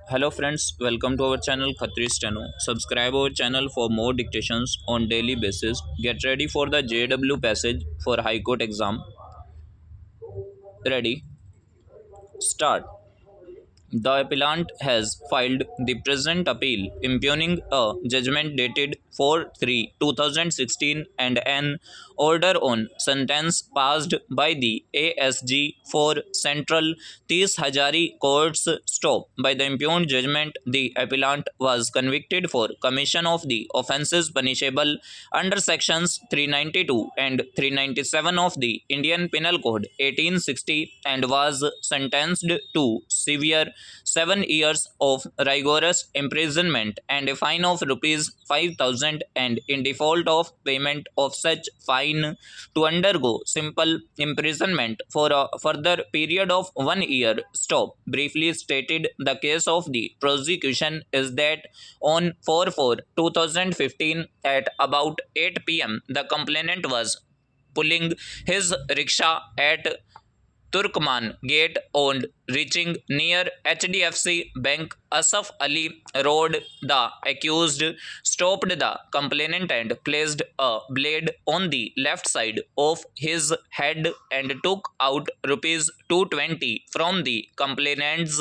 Hello friends, welcome to our channel Khatri Steno. Subscribe our channel for more dictations on daily basis. Get ready for the JW passage for High Court exam. Ready? Start. The appellant has filed the present appeal impugning a judgment dated 4/3/2016 and an order on sentence passed by the ASG for Central Tis Hazari Courts. Stop. By the impugned judgment, the appellant was convicted for commission of the offences punishable under sections 392 and 397 of the Indian Penal Code 1860 and was sentenced to severe 7 years of rigorous imprisonment and a fine of rupees 5,000, and in default of payment of such fine to undergo simple imprisonment for a further period of 1 year. Stop. Briefly stated, the case of the prosecution is that on 4/4/2015 at about 8 p.m. the complainant was pulling his rickshaw at Turkman Gate on reaching near HDFC Bank Asaf Ali Road. The accused stopped the complainant and placed a blade on the left side of his head and took out rupees 220 from the complainant's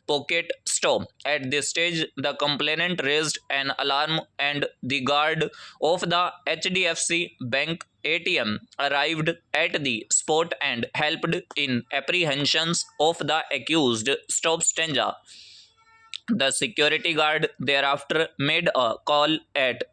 pocket. Stop. At this stage, the complainant raised an alarm and the guard of the HDFC Bank ATM arrived at the spot and helped in apprehensions of the accused. Stop. Stanza. The security guard thereafter made a call at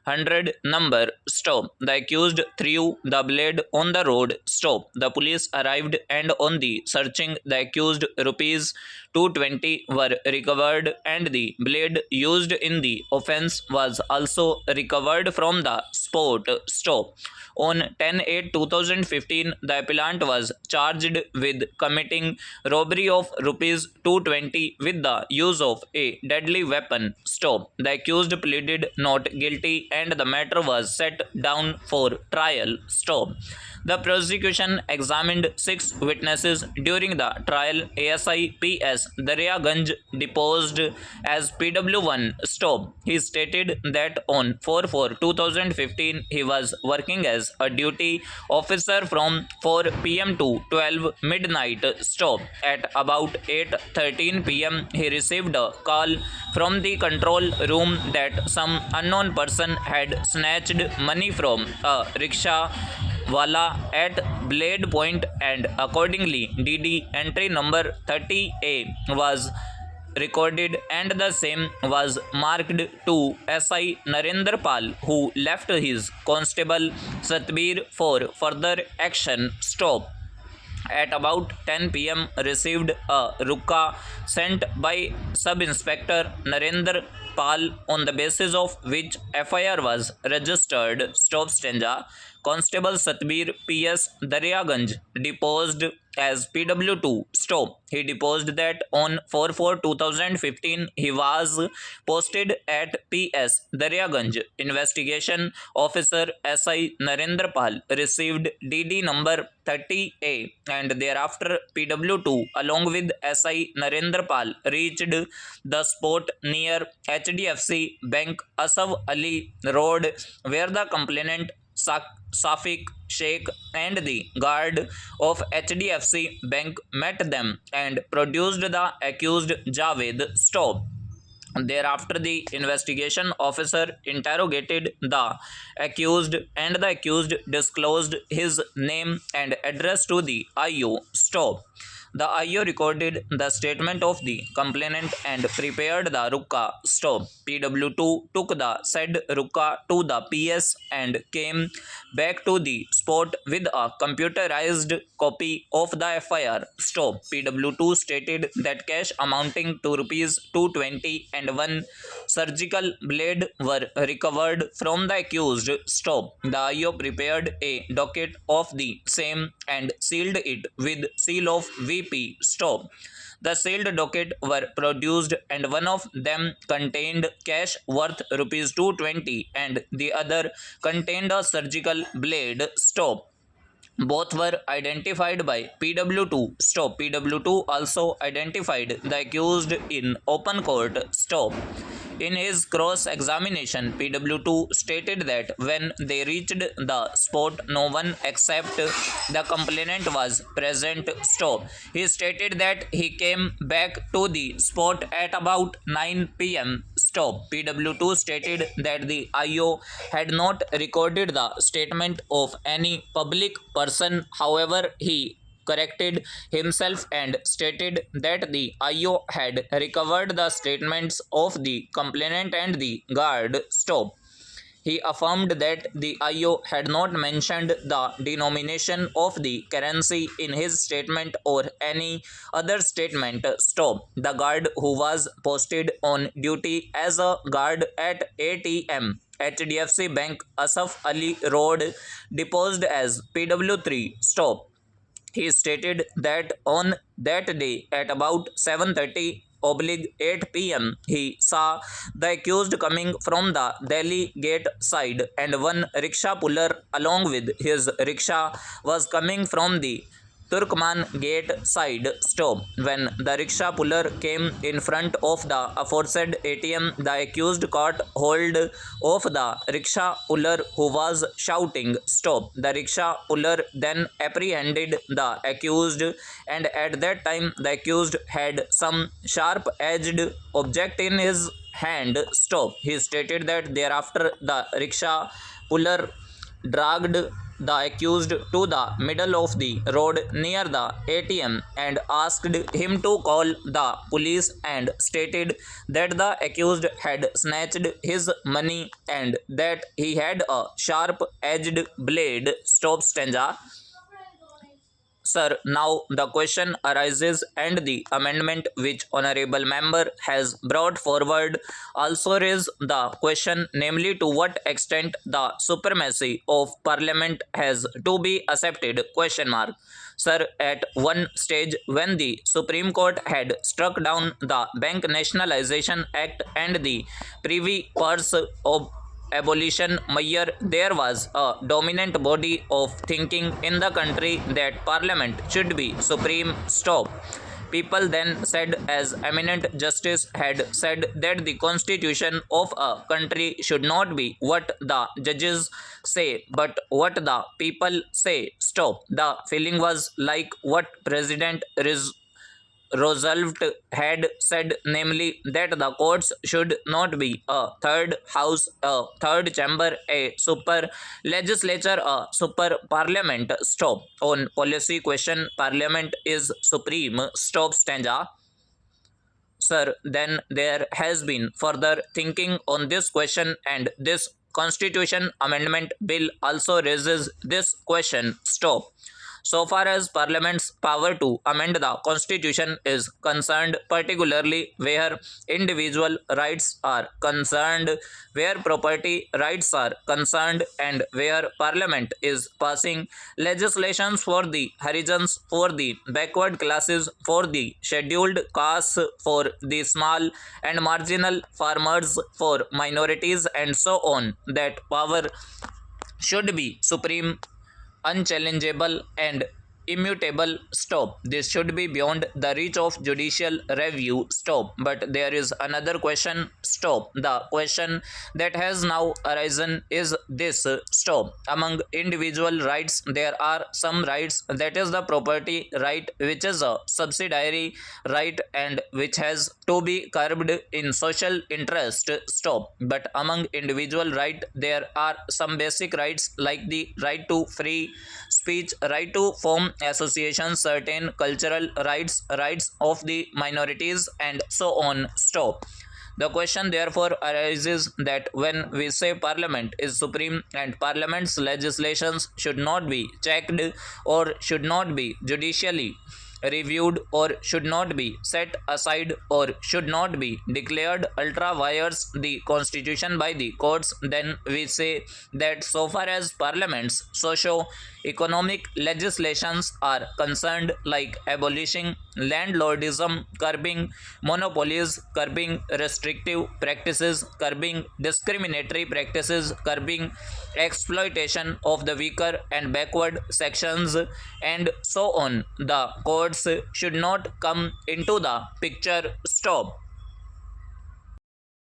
100 number. Stop. The accused threw the blade on the road. Stop. The police arrived and on the searching the accused rupees 220 were recovered and the blade used in the offence was also recovered from the spot. Stop. On 10/8/2015, the appellant was charged with committing robbery of rupees 220 with the use of a deadly weapon. Stop. The accused pleaded not guilty and the matter was set down for trial. Stop. The prosecution examined 6 witnesses during the trial. ASI P.S. Daryaganj deposed as PW1. Stop. He stated that on 4/4/2015 he was working as a duty officer from 4 p.m. to 12 midnight. Stop. At about 8:13 p.m. he received a call from the control room that some unknown person had snatched money from a rickshaw wala at Blade Point, and accordingly DD entry number 30A was recorded and the same was marked to SI Narendra Pal, who left his constable Satbir for further action. Stop. At about 10 p.m. received a rukka sent by Sub-Inspector Narendra Pal, on the basis of which FIR was registered. Stop. Stanza. Constable Satbir P.S. Daryaganj deposed as PW2. Stop. He deposed that on 4/4/2015 he was posted at P.S. Daryaganj. Investigation Officer SI Narendra Pal received DD number 30A and thereafter PW2 along with SI Narendra Pal reached the spot near HDFC Bank Asaf Ali Road where the complainant Safiq Sheikh and the guard of HDFC Bank met them and produced the accused Javed. Stop. Thereafter, the investigation officer interrogated the accused and the accused disclosed his name and address to the IO. Stop. The IO recorded the statement of the complainant and prepared the rukka. Stop. PW2 took the said rukka to the PS and came back to the spot with a computerized copy of the FIR. Stop. PW2 stated that cash amounting to rupees 220 and one surgical blade were recovered from the accused. Stop. The IO prepared a docket of the same and sealed it with seal of VP. Stop. The sealed docket were produced and one of them contained cash worth rupees 220 and the other contained a surgical blade. Stop. Both were identified by PW2. Stop. PW2 also identified the accused in open court. Stop. In his cross examination, PW2 stated that when they reached the spot, no one except the complainant was present. Stop. He stated that he came back to the spot at about 9 p.m. Stop. PW2 stated that the IO had not recorded the statement of any public person. However, he corrected himself and stated that the IO had recovered the statements of the complainant and the guard. Stop. He affirmed that the IO had not mentioned the denomination of the currency in his statement or any other statement. Stop. The guard who was posted on duty as a guard at ATM HDFC Bank Asaf Ali Road deposed as PW3. Stop. He stated that on that day at about 7:30 / 8 p.m. he saw the accused coming from the Delhi gate side and one rickshaw puller along with his rickshaw was coming from the Turkman Gate side. Stop. When the rickshaw puller came in front of the aforesaid ATM, the accused caught hold of the rickshaw puller who was shouting, "Stop." The rickshaw puller then apprehended the accused, and at that time the accused had some sharp-edged object in his hand. Stop. He stated that thereafter the rickshaw puller dragged the accused to the middle of the road near the ATM and asked him to call the police and stated that the accused had snatched his money and that he had a sharp-edged blade. Stop. Stanza. Sir, now the question arises and the amendment which honorable member has brought forward also raise the question, namely to what extent the supremacy of parliament has to be accepted, question mark. Sir, at one stage when the Supreme Court had struck down the Bank Nationalization Act and the Privy Purse of abolition measure, there was a dominant body of thinking in the country that parliament should be supreme. Stop. People then said, as eminent justice had said, that the constitution of a country should not be what the judges say but what the people say. Stop. The feeling was like what President Roosevelt had said, namely that the courts should not be a third house, a third chamber, a super legislature, a super parliament. Stop. On policy question, parliament is supreme. Stop. Stanza. Sir, then there has been further thinking on this question and this constitution amendment bill also raises this question. Stop. So far as Parliament's power to amend the Constitution is concerned, particularly where individual rights are concerned, where property rights are concerned, and where Parliament is passing legislations for the Harijans, for the backward classes, for the scheduled castes, for the small and marginal farmers, for minorities, and so on, that power should be supreme, unchallengeable and immutable. Stop. This should be beyond the reach of judicial review. Stop. But there is another question. Stop. The question that has now arisen is this. Stop. Among individual rights, there are some rights, that is the property right, which is a subsidiary right and which has to be curbed in social interest. Stop. But among individual right, there are some basic rights like the right to free speech, right to form associations, certain cultural rights, rights of the minorities, and so on. Stop. The question therefore arises that when we say parliament is supreme and parliament's legislations should not be checked or should not be judicially reviewed or should not be set aside or should not be declared ultra vires the constitution by the courts, then we say that so far as parliament's socio economic legislations are concerned, like abolishing landlordism, curbing monopolies, curbing restrictive practices, curbing discriminatory practices, curbing exploitation of the weaker and backward sections, and so on, the courts should not come into the picture. Stop.